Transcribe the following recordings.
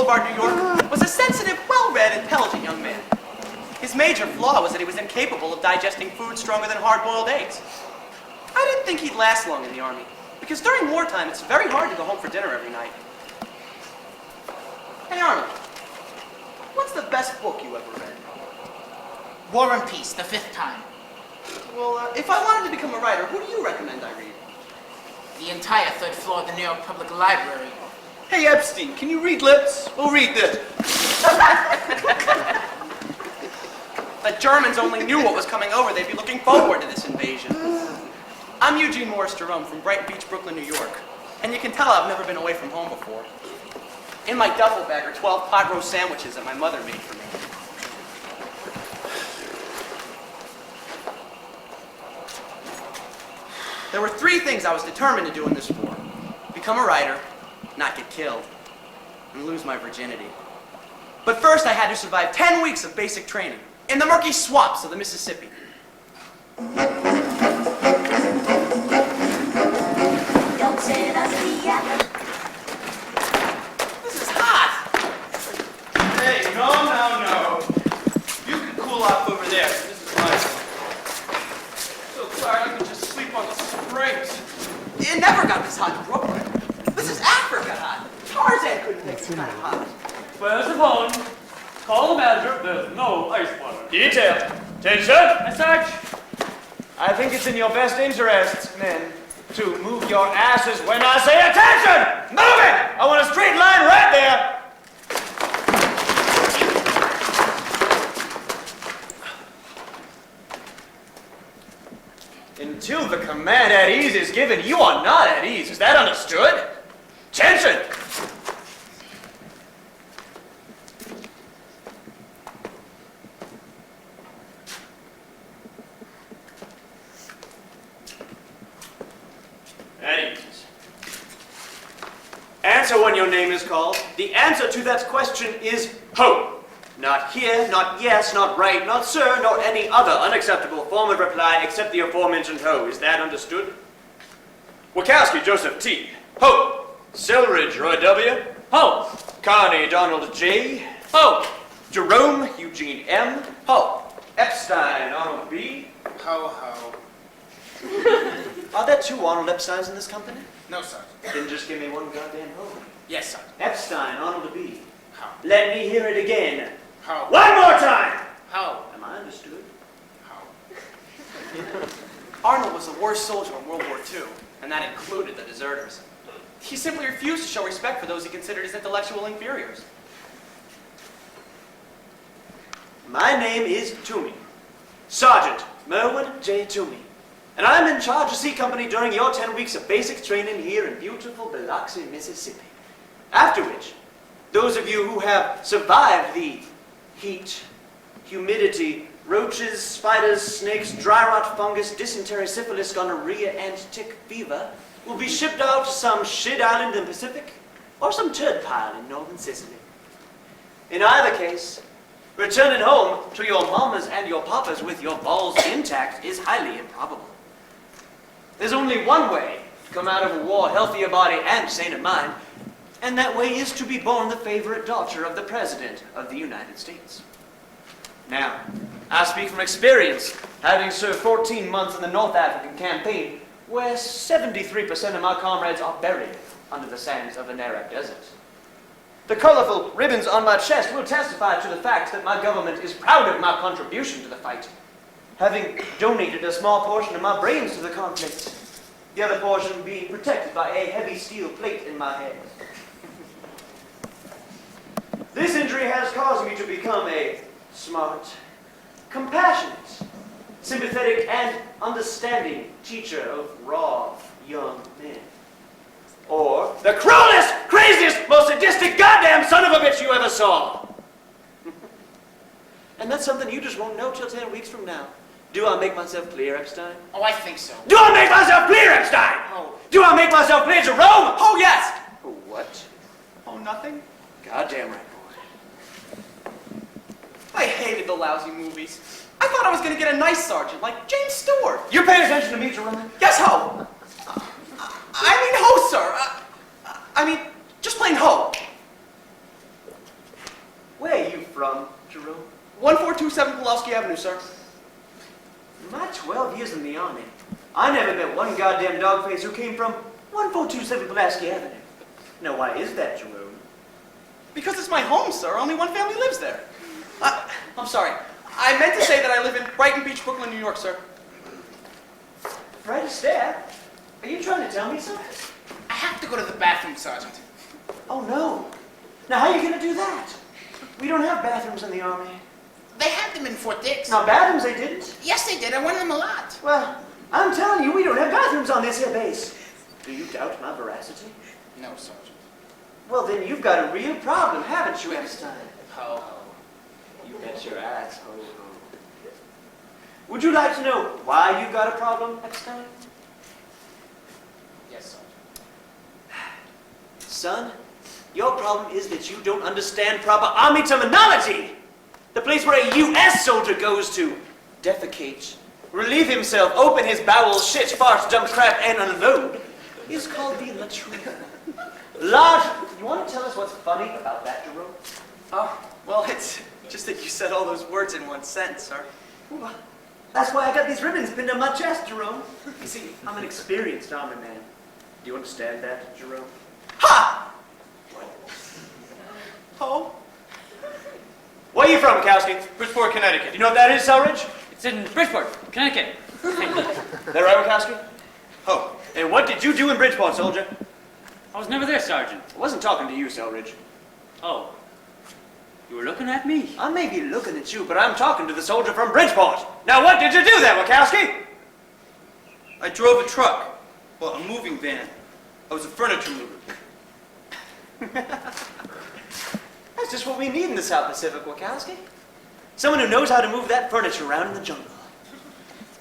Boulevard, New York, was a sensitive, well-read, intelligent young man. His major flaw was that he was incapable of digesting food stronger than hard-boiled eggs. I didn't think he'd last long in the Army, because during wartime, it's very hard to go home for dinner every night. Hey, Arnold, what's the best book you ever read? War and Peace, the 5th time. Well, if I wanted to become a writer, who do you recommend I read? The entire 3rd floor of the New York Public Library. Hey, Epstein, can you read lips? We'll read this. The Germans only knew what was coming over. They'd be looking forward to this invasion. I'm Eugene Morris-Biloxi from Brighton Beach, Brooklyn, New York. And you can tell I've never been away from home before. In my duffel bag are 12 pot roast sandwiches that my mother made for me. There were 3 things I was determined to do in this war. Become a writer, not get killed, and lose my virginity. But first I had to survive 10 weeks of basic training in the murky swamps of the Mississippi. This is hot! Hey, no. You can cool off over there. This is mine. So tired I could just sleep on the springs. It never got this hot in Brooklyn. This is Africa hot. Tarzan couldn't make it kind of hot. Where's the phone? Call the manager. There's no ice water. Detail. Attention. Message. I think it's in your best interests, men, to move your asses when I say attention! Move it! I want a straight line right there. Until the command at ease is given, you are not at ease. Is that understood? Attention! At ease. Answer when your name is called. The answer to that question is ho. Not here, not yes, not right, not sir, nor any other unacceptable form of reply except the aforementioned ho. Is that understood? Wachowski, Joseph T. Ho. Selridge, Roy W. Ho. Carney, Donald J. Ho. Jerome, Eugene M. Ho. Epstein, Arnold B. Ho, ho. Are there 2 Arnold Epsteins in this company? No, Sergeant. Then just give me one goddamn ho. Yes, Sergeant. Epstein, Arnold B. Ho. Let me hear it again. Ho. One more time! Ho. Am I understood? Ho. Arnold was the worst soldier in World War II, and that included the deserters. He simply refused to show respect for those he considered his intellectual inferiors. My name is Toomey. Sergeant Merwin J. Toomey. And I'm in charge of C Company during your 10 weeks of basic training here in beautiful Biloxi, Mississippi. After which, those of you who have survived the heat, humidity, roaches, spiders, snakes, dry rot fungus, dysentery, syphilis, gonorrhea, and tick fever will be shipped out to some shit island in the Pacific or some turd pile in northern Sicily. In either case, returning home to your mamas and your papas with your balls intact is highly improbable. There's only one way to come out of a war healthy of body and sane of mind, and that way is to be born the favorite daughter of the President of the United States. Now, I speak from experience, having served 14 months in the North African campaign, where 73% of my comrades are buried under the sands of an Arab desert. The colorful ribbons on my chest will testify to the fact that my government is proud of my contribution to the fight, having donated a small portion of my brains to the conflict, the other portion being protected by a heavy steel plate in my head. This injury has caused me to become a smart, compassionate, sympathetic, and understanding teacher of raw young men. Or the cruelest, craziest, most sadistic goddamn son of a bitch you ever saw. And that's something you just won't know till 10 weeks from now. Do I make myself clear, Epstein? Oh, I think so. Do I make myself clear, Epstein? Oh. Do I make myself clear, Jerome? Oh, yes! Oh, what? Oh, nothing? Goddamn right, boy. I hated the lousy movies. I thought I was going to get a nice sergeant like James Stewart. You paying attention to me, Jerome? Yes, ho! I mean ho, sir. I mean, just plain ho. from, Jerome? 1427 Pulaski Avenue, sir. In my 12 years in the Army, I never met one goddamn dogface who came from 1427 Pulaski Avenue. Now, why is that, Jerome? Because it's my home, sir. Only one family lives there. I'm sorry. I meant to say that I live in Brighton Beach, Brooklyn, New York, sir. Fred Astaire? Are you trying to tell me something? I have to go to the bathroom, Sergeant. Oh, no. Now, how are you going to do that? We don't have bathrooms in the Army. They had them in Fort Dix. Now, bathrooms they didn't. Yes, they did. I went in them a lot. Well, I'm telling you, we don't have bathrooms on this here base. Do you doubt my veracity? No, Sergeant. Well, then you've got a real problem, haven't you, Epstein? Ho, ho. You bet your ass, ho, ho. Would you like to know why you got a problem, Epstein? Yes, Sergeant. Son, your problem is that you don't understand proper Army terminology. The place where a U.S. soldier goes to defecate, relieve himself, open his bowels, shit, fart, dump crap, and unload is called the latrine. Large, you want to tell us what's funny about that, Jerome? Oh, well, it's just that you said all those words in one sentence, sir. Well, that's why I got these ribbons pinned on my chest, Jerome. You see, I'm an experienced Army man. Do you understand that, Jerome? Ha! Oh? Where are you from, Kowski? Bridgeport, Connecticut. You know what that is, Selridge? It's in Bridgeport, Connecticut. That right, Wachowski? Oh. And what did you do in Bridgeport, soldier? I was never there, Sergeant. I wasn't talking to you, Selridge. Oh. You were looking at me. I may be looking at you, but I'm talking to the soldier from Bridgeport. Now, what did you do there, Wachowski? I drove a truck. Well, a moving van. I was a furniture mover. That's just what we need in the South Pacific, Wachowski. Someone who knows how to move that furniture around in the jungle.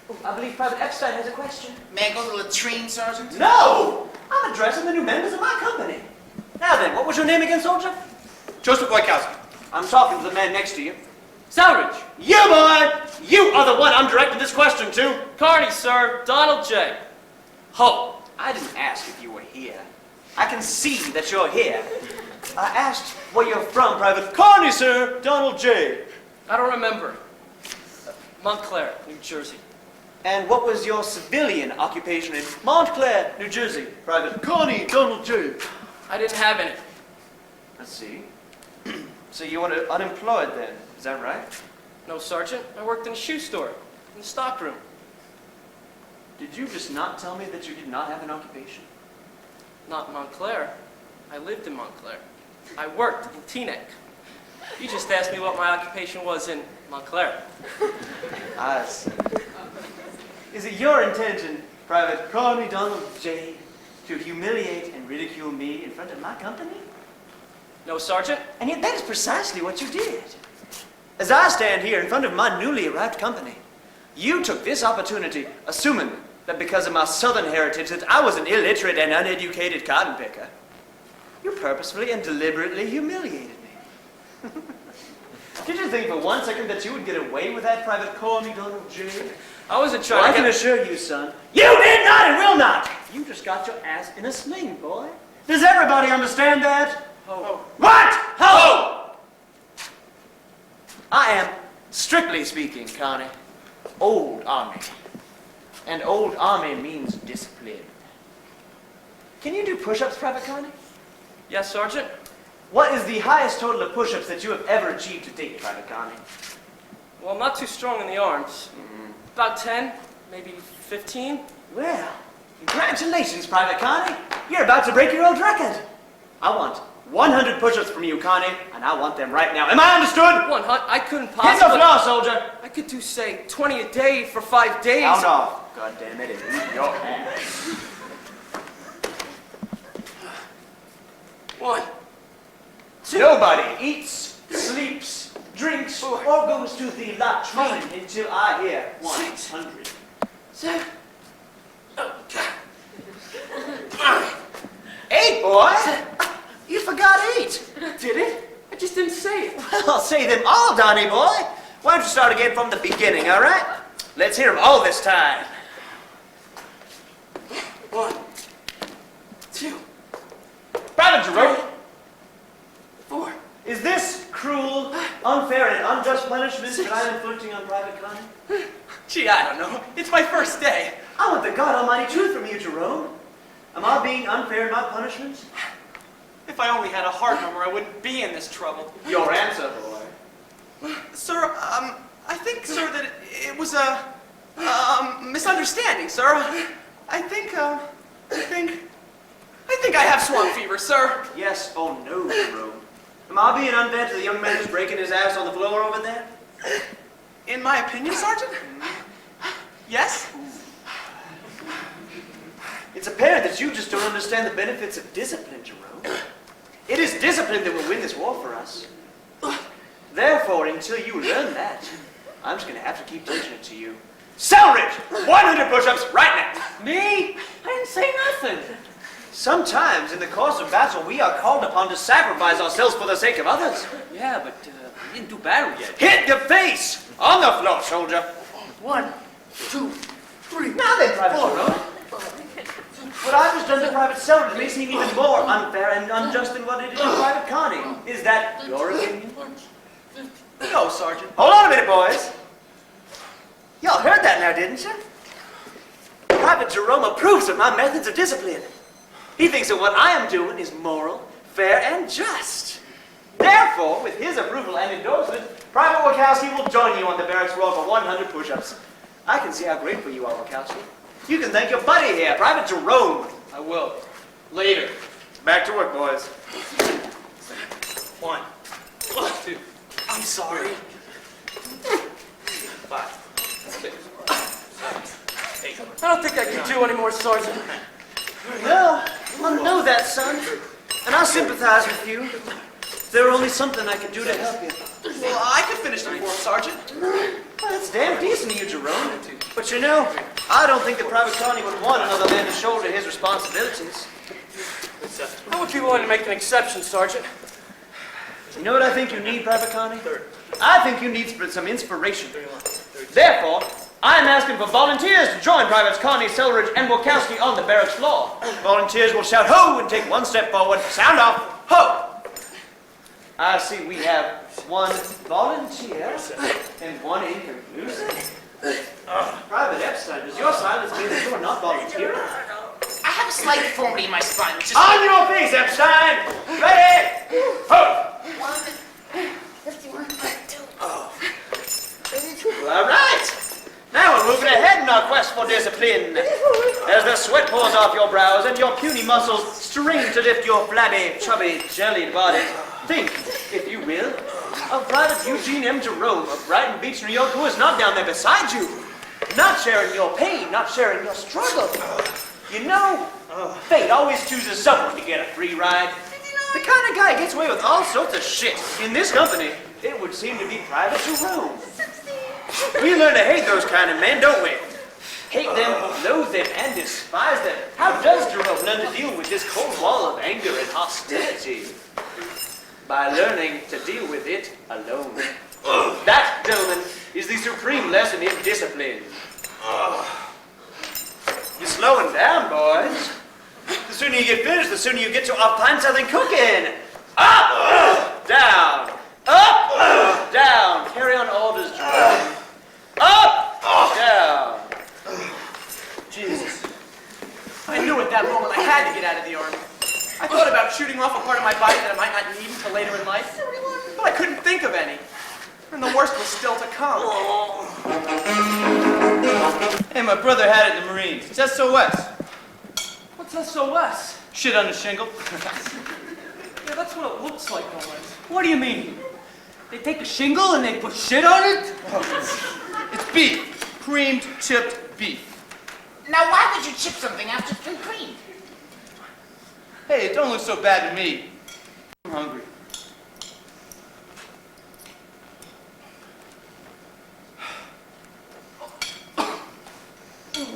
Oh, I believe Private Epstein has a question. May I go to the latrine, Sergeant? No! I'm addressing the new members of my company. Now then, what was your name again, soldier? Joseph Wojciechowski. I'm talking to the man next to you. Selridge. You, boy! You are the one I'm directing this question to. Carney, sir. Donald J. Ho. I didn't ask if you were here. I can see that you're here. I asked where you're from, Private Carney, sir. Donald J. I don't remember. Montclair, New Jersey. And what was your civilian occupation in Montclair, New Jersey, Private Carney, Donald J. I didn't have any. Let's see. So you were unemployed then, is that right? No, Sergeant. I worked in a shoe store, in the stockroom. Did you just not tell me that you did not have an occupation? Not in Montclair. I lived in Montclair. I worked in Teaneck. You just asked me what my occupation was in Montclair. I see. Is it your intention, Private Carney Donald J., to humiliate and ridicule me in front of my company? No, Sergeant. And yet that is precisely what you did. As I stand here in front of my newly arrived company, you took this opportunity, assuming that because of my southern heritage that I was an illiterate and uneducated cotton picker. You purposefully and deliberately humiliated me. Did you think for 1 second that you would get away with that, Private Carney Donald J.? I wasn't Well, I trying can to assure you, son, you did not and will not! You just got your ass in a sling, boy. Does everybody understand that? Ho. What? Ho! I am, strictly speaking, Connie, old army. And old army means discipline. Can you do push-ups, Private Connie? Yes, Sergeant. What is the highest total of push-ups that you have ever achieved to date, Private Connie? Well, I'm not too strong in the arms. About 10, maybe 15. Well, congratulations, Private Connie. You're about to break your old record. I want 100 push-ups from you, Connie, and I want them right now. Am I understood? I couldn't Hit the possibly. floor, soldier. I could do, say, 20 a day for 5 days. Count off. God damn it, it's your ass. 1, 2. Nobody eats, sleeps, drinks, or goes to the latrine until I hear 100. 7. Oh, God. 8, boy. You forgot 8. Did it? I just didn't say it. Well, I'll say them all, Donnie boy. Why don't you start again from the beginning, all right? Let's hear them all this time. 1, 2. Private Jerome, 4. is this cruel unfair and unjust punishments that I'm inflicting on Private Connie? Gee, I don't know. It's my first day. I want the God Almighty truth from you, Jerome. Am I being unfair in my punishments? If I only had a heart murmur, I wouldn't be in this trouble. Your answer, boy. Sir, I think, sir, that it was a misunderstanding, sir. I think I have swamp fever, sir. Yes, oh no, Jerome. Am I being unfair to the young man who's breaking his ass on the floor over there? In my opinion, Sergeant? Yes? It's apparent that you just don't understand the benefits of discipline, Jerome. It is discipline that will win this war for us. Therefore, until you learn that, I'm just going to have to keep teaching it to you. Selridge! 100 push-ups right now! Me? I didn't say nothing. Sometimes, in the course of battle, we are called upon to sacrifice ourselves for the sake of others. Yeah, but we didn't do battle yet. Hit the face! On the floor, soldier! 1, 2, 3. Now then, Private Jerome. What I've just done to Private Selridge may seem even more unfair and unjust than what it is to Private Connie. Is that your opinion? No, Sergeant. Hold on a minute, boys. Y'all heard that now, didn't you? Private Jerome approves of my methods of discipline. He thinks that what I am doing is moral, fair, and just. Therefore, with his approval and endorsement, Private Wachowski will join you on the barracks floor for 100 push-ups. I can see how grateful you are, Wachowski. You can thank your buddy here, Private Jerome. I will. Later. Back to work, boys. 1, 2. I'm sorry. 5, 6, 7, 8. I don't think I can do any more, Sergeant. Well, I know that, son. And I sympathize with you. If there were only something I could do to help you. Well, I could finish the form, Sergeant. Well, that's damn decent of you, Jerome. But you know, I don't think that Private Connie would want another man to shoulder his responsibilities. I would be willing to make an exception, Sergeant. You know what I think you need, Private Connie? I think you need some inspiration. Therefore, I'm asking for volunteers to join Privates Connie, Selridge, and Wachowski on the barracks floor. Volunteers will shout ho and take one step forward. Sound off, ho! I see we have one volunteer and one inconclusive. Private Epstein, does your silence mean that you are not volunteering? I have a slight deformity in my spine, which is... On your face, Epstein! Ready? Ho! 51, 52. Well, all right. Now we're moving ahead in our quest for discipline. As the sweat pours off your brows and your puny muscles strain to lift your flabby, chubby, jellied body, think, if you will, of Private Eugene M. Jerome of Brighton Beach, New York, who is not down there beside you, not sharing your pain, not sharing your struggle. You know, fate always chooses someone to get a free ride. The kind of guy gets away with all sorts of shit. In this company, it would seem to be Private Jerome. We learn to hate those kind of men, don't we? Hate them, loathe them, and despise them. How does Jerome learn to deal with this cold wall of anger and hostility? By learning to deal with it alone. That, gentlemen, is the supreme lesson in discipline. You're slowing down, boys. The sooner you get finished, the sooner you get to find something cooking. Up, down, up, down. Carry on orders, Jerome. Up, down. Jesus. I knew at that moment I had to get out of the Army. I thought about shooting off a part of my body that I might not need until later in life, but I couldn't think of any. And the worst was still to come. Hey, my brother had it in the Marines. It's SOS. What's SOS? Shit on the shingle. Yeah, that's what it looks like, almost. What do you mean? They take a shingle and they put shit on it? It's beef. Creamed, chipped beef. Now, why would you chip something after it's been creamed? Hey, it don't look so bad to me. I'm hungry.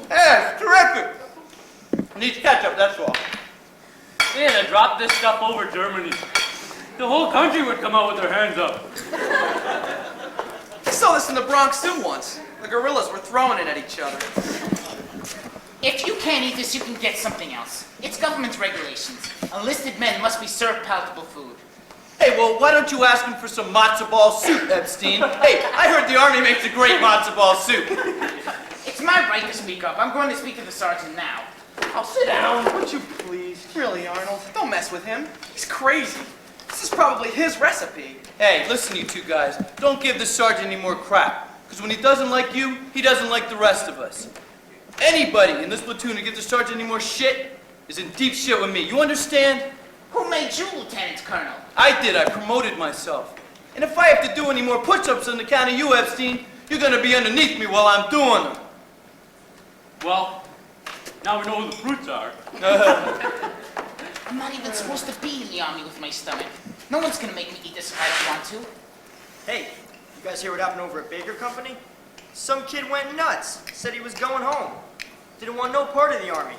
Hey, it's terrific! Needs ketchup, that's all. They had to drop this stuff over Germany. The whole country would come out with their hands up. I saw this in the Bronx Zoo once. The gorillas were throwing it at each other. If you can't eat this, you can get something else. It's government's regulations. Enlisted men must be served palatable food. Hey, well, why don't you ask him for some matzo ball soup, Epstein? Hey, I heard the Army makes a great matzo ball soup. It's my right to speak up. I'm going to speak to the sergeant now. Oh, sit down, would you please? Really, Arnold, don't mess with him. He's crazy. This is probably his recipe. Hey, listen, you two guys. Don't give the sergeant any more crap. Because when he doesn't like you, he doesn't like the rest of us. Anybody in this platoon who gives the sergeant any more shit is in deep shit with me. You understand? Who made you lieutenant colonel? I did. I promoted myself. And if I have to do any more push-ups on account of you, Epstein, you're going to be underneath me while I'm doing them. Well, now we know who the fruits are. I'm not even supposed to be in the Army with my stomach. No one's going to make me eat this if I don't want to. Hey, you guys hear what happened over at Baker Company? Some kid went nuts, said he was going home. Didn't want no part of the Army.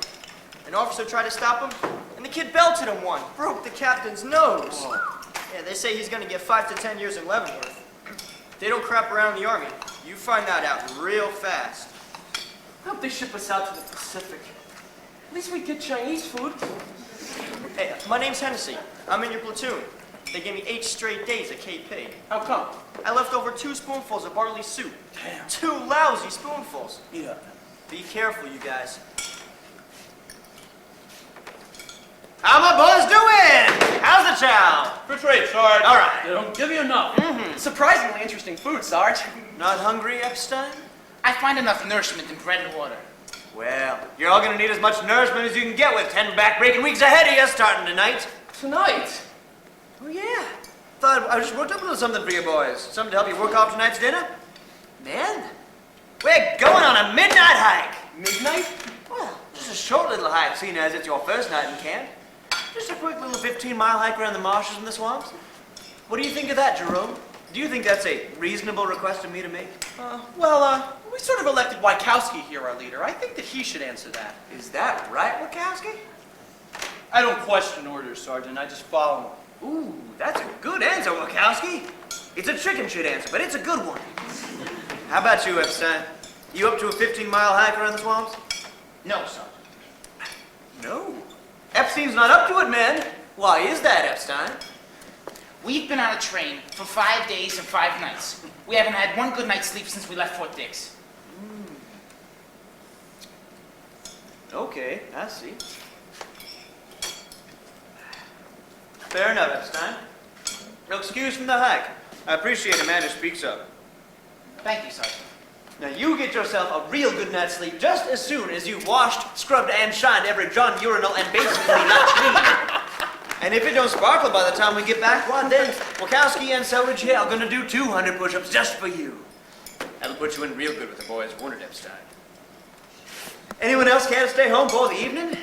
An officer tried to stop him, and the kid belted him one, broke the captain's nose. Yeah, they say he's gonna get 5 to 10 years in Leavenworth. They don't crap around in the Army. You find that out real fast. I hope they ship us out to the Pacific. At least we get Chinese food. Hey, my name's Hennessy. I'm in your platoon. They gave me 8 straight days at KP. How come? I left over 2 spoonfuls of barley soup. Damn. 2 lousy spoonfuls. Yeah. Be careful, you guys. How my boys doing? How's the chow? First rate, Sarge. All right. They don't give you enough. Surprisingly interesting food, Sarge. Not hungry, Epstein? I find enough nourishment in bread and water. Well, you're all gonna need as much nourishment as you can get with 10 back-breaking weeks ahead of you starting tonight. Tonight? Oh, yeah. Thought I just worked up a little something for you boys. Something to help you work off tonight's dinner. Man, we're going on a midnight hike. Midnight? Well, just a short little hike, seeing as it's your first night in camp. Just a quick little 15-mile hike around the marshes and the swamps. What do you think of that, Jerome? Do you think that's a reasonable request of me to make? We sort of elected Wykowski here, our leader. I think that he should answer that. Is that right, Wachowski? I don't question orders, Sergeant. I just follow them. Ooh, that's a good answer, Wachowski. It's a chicken shit answer, but it's a good one. How about you, Epstein? You up to a 15-mile hike around the swamps? No, Sergeant. No. Epstein's not up to it, man. Why is that, Epstein? We've been on a train for 5 days and 5 nights. We haven't had one good night's sleep since we left Fort Dix. Okay, I see. Fair enough, Epstein. No excuse from the hike. I appreciate a man who speaks up. Thank you, Sergeant. Now you get yourself a real good night's sleep just as soon as you've washed, scrubbed, and shined every John urinal and basically not clean. And if it don't sparkle by the time we get back, why then, Wachowski and Selridge here are gonna do 200 push-ups just for you. That'll put you in real good with the boys, won't it, Epstein? Anyone else care to stay home for the evening?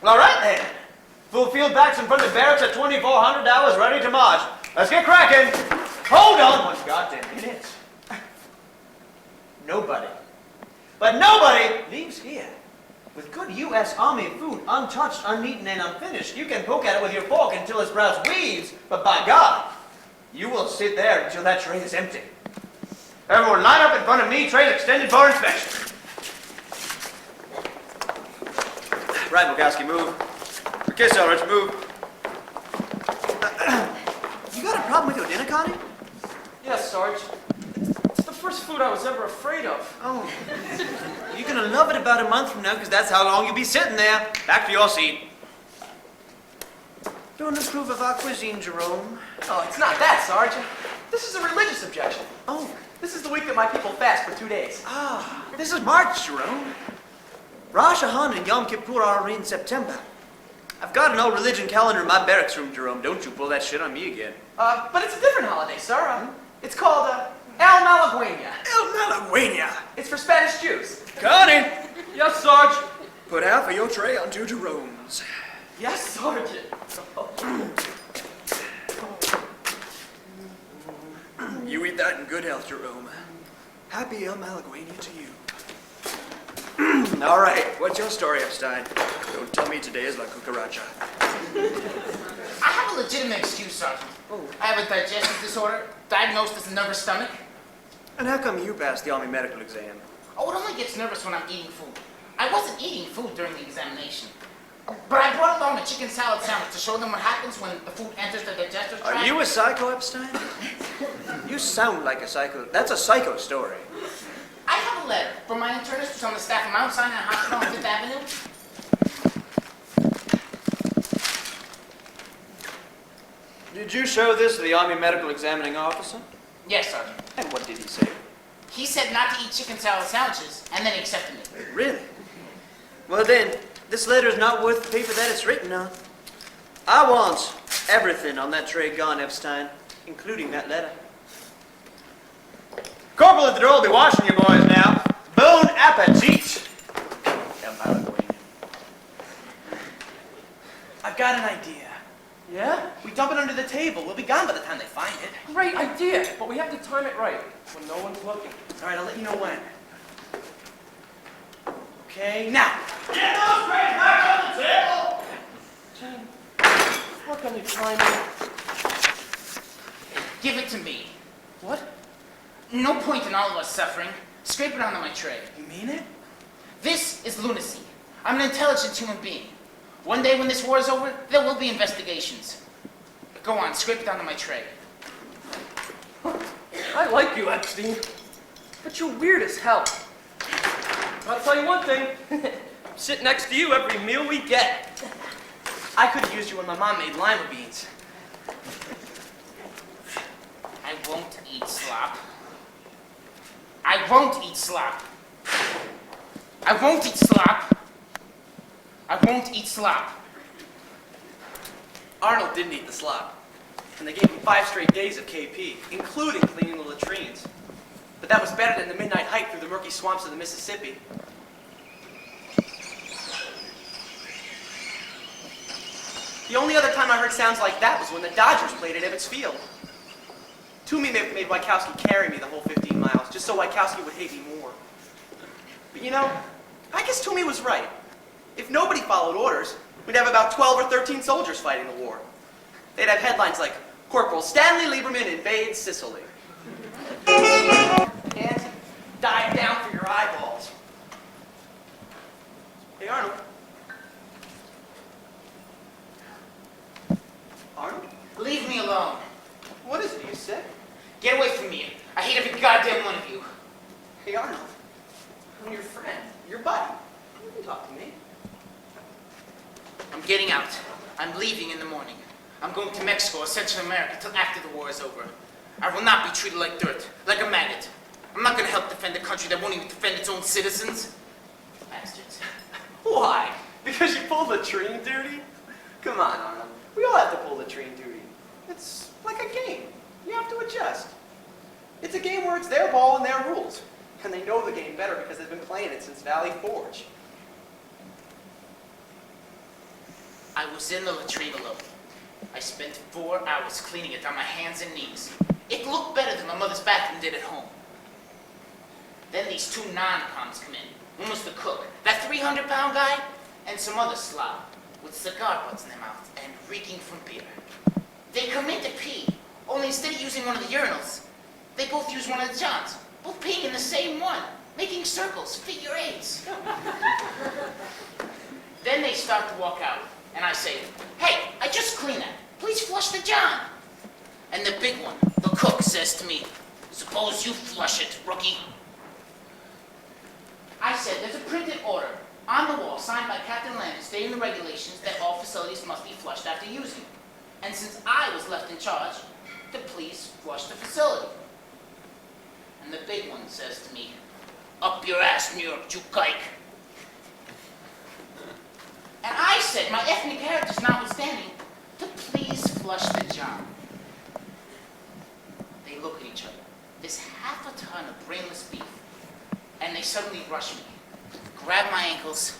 All right then. Full field backs in front of barracks at 2400 hours, ready to march. Let's get cracking. Hold on one goddamn minute. Nobody, but nobody leaves here with good U.S. Army food, untouched, uneaten, and unfinished. You can poke at it with your fork until it sprouts weeds, but by God, you will sit there until that tray is empty. Everyone line up in front of me, trays extended for inspection. Right, Wachowski, move. Okay, Selridge, move. You got a problem with your dinner, Connie? Yes, Sarge. It's the first food I was ever afraid of. Oh. You're gonna love it about a month from now, because that's how long you'll be sitting there. Back to your seat. Don't approve of our cuisine, Jerome. Oh, it's not that, Sergeant. This is a religious objection. Oh. This is the week that my people fast for 2 days. Ah, this is March, Jerome. Rosh Hashanah and Yom Kippur are in September. I've got an old religion calendar in my barracks room, Jerome. Don't you pull that shit on me again. But it's a different holiday, sir. It's called, El Malagueña. El Malagueña. It's for Spanish Jews. Connie, Yes, Sarge. put half of your tray onto Jerome's. Yes, Sergeant. You eat that in good health, Jerome. Happy El Malagueña to you. All right, what's your story, Epstein? Don't tell me today is La Cucaracha. I have a legitimate excuse, Sergeant. I have a digestive disorder, diagnosed as a nervous stomach. And how come you passed the Army medical exam? Oh, it only gets nervous when I'm eating food. I wasn't eating food during the examination. But I brought along a chicken salad sandwich to show them what happens when the food enters the digestive tract. Are you a psycho, Epstein? You sound like a psycho. That's a psycho story. I have a letter from my internist who's on the staff of Mount Sinai Hospital on 5th Avenue. Did you show this to the Army Medical Examining Officer? Yes, Sergeant. And what did he say? He said not to eat chicken salad sandwiches, and then he accepted me. Really? Well then, this letter is not worth the paper that it's written on. I want everything on that tray gone, Epstein, including that letter. Corporal, they'll all be watching you boys now. Bon appetit! I've got an idea. Yeah? We dump it under the table. We'll be gone by the time they find it. Great idea, but we have to time it right, when no one's looking. All right, I'll let you know when. Okay, now. Get those trays back on the table! Jane, work on your timing. Give it to me. What? No point in all of us suffering. Scrape it onto my tray. You mean it? This is lunacy. I'm an intelligent human being. One day when this war is over, there will be investigations. Go on, scrape it onto my tray. I like you, Epstein, but you're weird as hell. I'll tell you one thing. Sit next to you every meal we get. I could have used you when my mom made lima beans. I won't eat slop. I won't eat slop. I won't eat slop. I won't eat slop. Arnold didn't eat the slop. And they gave him 5 straight days of KP, including cleaning the latrines. But that was better than the midnight hike through the murky swamps of the Mississippi. The only other time I heard sounds like that was when the Dodgers played at Ebbets Field. Toomey made Wachowski carry me the whole 15 miles, just so Wachowski would hate me more. But you know, I guess Toomey was right. If nobody followed orders, we'd have about 12 or 13 soldiers fighting the war. They'd have headlines like, Corporal Stanley Lieberman invades Sicily. And dive down for your eyeballs. Hey, Arnold. Arnold? Leave me alone. What is it? Are you sick? Get away from me. I hate every goddamn one of you. Hey, Arnold. I'm your friend. Your buddy. You can talk to me. I'm getting out. I'm leaving in the morning. I'm going to Mexico or Central America till after the war is over. I will not be treated like dirt, like a maggot. I'm not going to help defend a country that won't even defend its own citizens. Bastards. Why? Because you pulled the train duty? Come on, Arnold. We all have to pull the train duty. It's like a game. You have to adjust. It's a game where it's their ball and their rules. And they know the game better because they've been playing it since Valley Forge. I was in the latrine alone. I spent 4 hours cleaning it on my hands and knees. It looked better than my mother's bathroom did at home. Then these 2 non-coms come in. One was the cook, that 300-pound guy, and some other slob with cigar butts in their mouths and reeking from beer. They come in to pee, only instead of using one of the urinals, they both use one of the johns, both peeing in the same one, making circles, figure eights. Then they start to walk out, and I say, "Hey, I just cleaned that. Please flush the john." And the big one, the cook, says to me, "Suppose you flush it, rookie." I said, "There's a printed order on the wall signed by Captain Landis stating the regulations that all facilities must be flushed after using. And since I was left in charge, to please flush the facility." And the big one says to me, "Up your ass, New York, you kike." And I said, my ethnic heritage notwithstanding, to please flush the john. They look at each other, this half a ton of brainless beef, and they suddenly rush me, grab my ankles,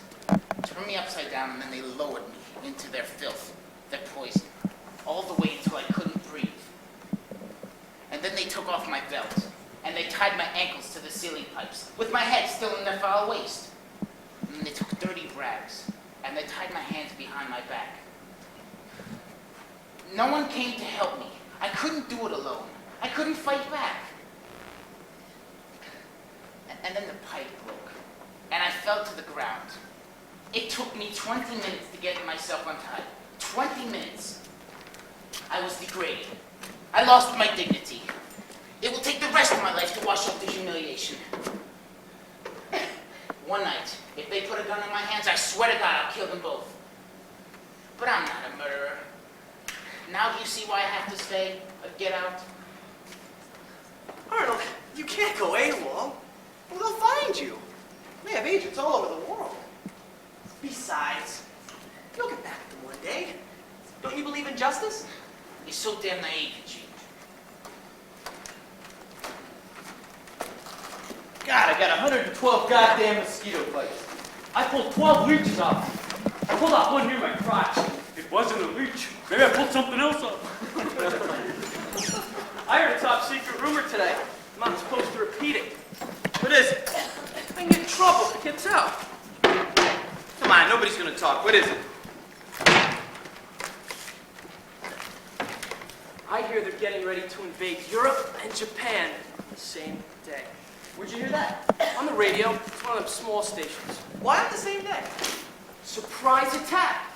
turn me upside down, and then they lowered me into their filth, their poison, all the way until I couldn't breathe. And then they took off my belt, and they tied my ankles to the ceiling pipes, with my head still in their foul waist. And then they took dirty rags, and they tied my hands behind my back. No one came to help me. I couldn't do it alone. I couldn't fight back. And then the pipe broke. and I fell to the ground. It took me 20 minutes to get myself untied. 20 minutes. I was degraded. I lost my dignity. It will take the rest of my life to wash off the humiliation. One night, if they put a gun in my hands, I swear to God I'll kill them both. But I'm not a murderer. Now do you see why I have to stay or get out? Arnold, you can't go AWOL. Well, they'll find you. We have agents all over the world. Besides, you'll get back at them one day. Don't you believe in justice? You're so damn naive, Eugene. God, I got 112 goddamn mosquito bites. I pulled 12 leeches off. I pulled out one near my crotch. It wasn't a leech. Maybe I pulled something else up. I heard a top secret rumor today. I'm not supposed to repeat it. What is it? I can get in trouble if it gets out. Come on, nobody's gonna talk. What is it? I hear they're getting ready to invade Europe and Japan the same day. Where'd you hear that? On the radio, it's one of them small stations. Why on the same day? Surprise attack.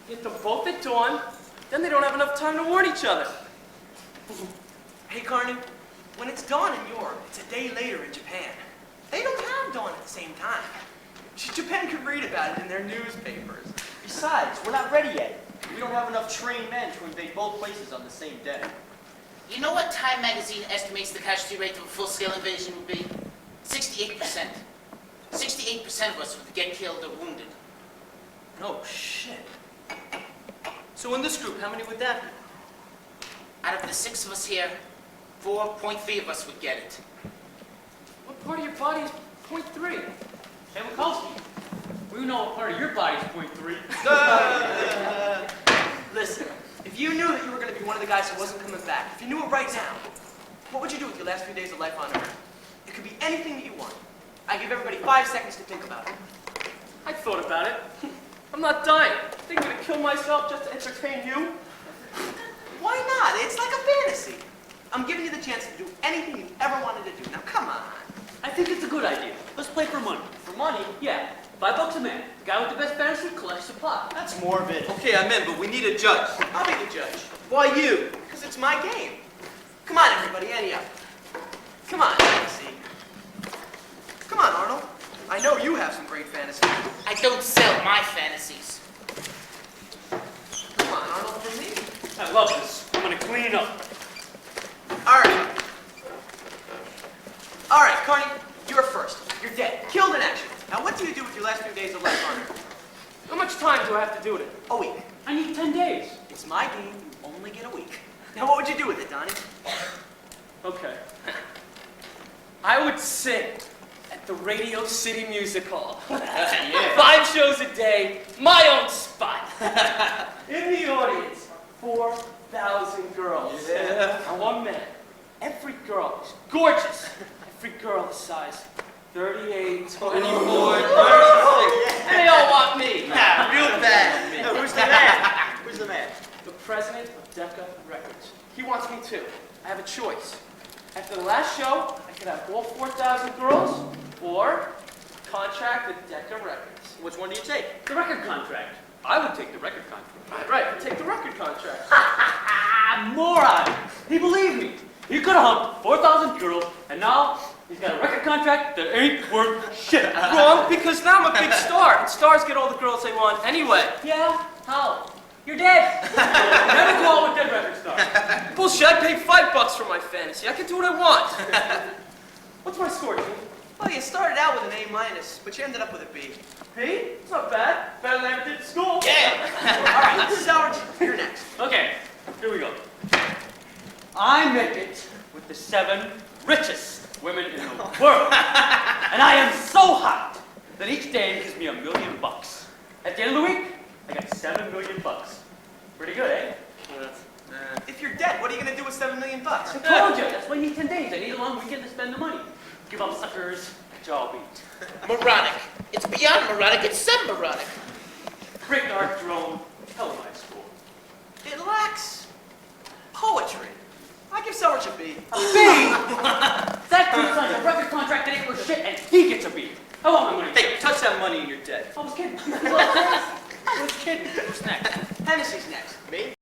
Get them both at dawn, then they don't have enough time to warn each other. Hey, Carney, when it's dawn in Europe, it's a day later in Japan. They don't have dawn at the same time. Japan could read about it in their newspapers. Besides, we're not ready yet. We don't have enough trained men to invade both places on the same day. You know what Time magazine estimates the casualty rate of a full-scale invasion would be? 68%. 68% of us would get killed or wounded. No shit. So in this group, how many would that be? Out of the 6 of us here, 4.3 of us would get it. What part of your body is 0.3? Hey, Mikowski, we know what part of your body's .3. Listen, if you knew that you were going to be one of the guys who wasn't coming back, if you knew it right now, what would you do with your last few days of life on Earth? It could be anything that you want. I give everybody 5 seconds to think about it. I thought about it. I'm not dying. Think I'm gonna kill myself just to entertain you? Why not? It's like a fantasy. I'm giving you the chance to do anything you ever wanted to do. Now, come on. I think it's a good idea. Let's play for money. For money, Yeah, $5 a man. The guy with the best fantasy collects the pot. that's morbid. Okay, I'm in, but we need a judge. I'll be the judge. Why you? Because it's my game. Come on, everybody, ante up. Come on, fantasy. Come on, Arnold. I know you have some great fantasies. I don't sell my fantasies. Come on, Arnold, for me. I love this. I'm gonna clean up. All right. All right, Carney, you're first. You're dead. Killed in action. Now, what do you do with your last few days of life on Earth? How much time do I have to do it in? A week. I need 10 days. It's my game. You only get a week. Now, what would you do with it, Donnie? Okay. I would sing at the Radio City Music Hall. 5 shows a day, my own spot. In the audience, 4,000 girls. Yeah. And one man. Every girl is gorgeous. Every girl is size 38, 24. And they all want me. Real bad. No, who's the man? Who's the man? The president of Decca Records. He wants me too. I have a choice. After the last show, I could have all 4,000 girls or contract with Decca Records. Which one do you take? The record contract. I would take the record contract. Right, I'll take the record contract. Ah, moron! He believed me. He could have humped 4,000 girls, and now he's got a record contract that ain't worth shit. Wrong, because now I'm a big star, and stars get all the girls they want anyway. Yeah? How? You're dead. Never go out with dead record stars. Bullshit, I paid $5 for my fantasy. I can do what I want. What's my score, Gene? Well, you started out with an A-, but you ended up with a B. B? It's not bad. Better than I ever did in school. Yeah! All right, Sarge, you're next. Okay, here we go. I make it with the 7 richest women in the world. And I am so hot that each day gives me $1 million. At the end of the week, I got $7 million. Pretty good, eh? If you're dead, what are you going to do with $7 million? I told you, that's why I need 10 days. I need a long weekend to spend the money. Give up suckers, job eat. Moronic. It's beyond moronic, it's sub-moronic. Break art drone, tell them I school. It lacks poetry. I give Sarge a B. A B! That dude signed a record contract that ain't worth shit, and he gets a B. I want my money. Hey, touch that money and you're dead. I was kidding. I was kidding. Who's next? Hennessy's next. Me?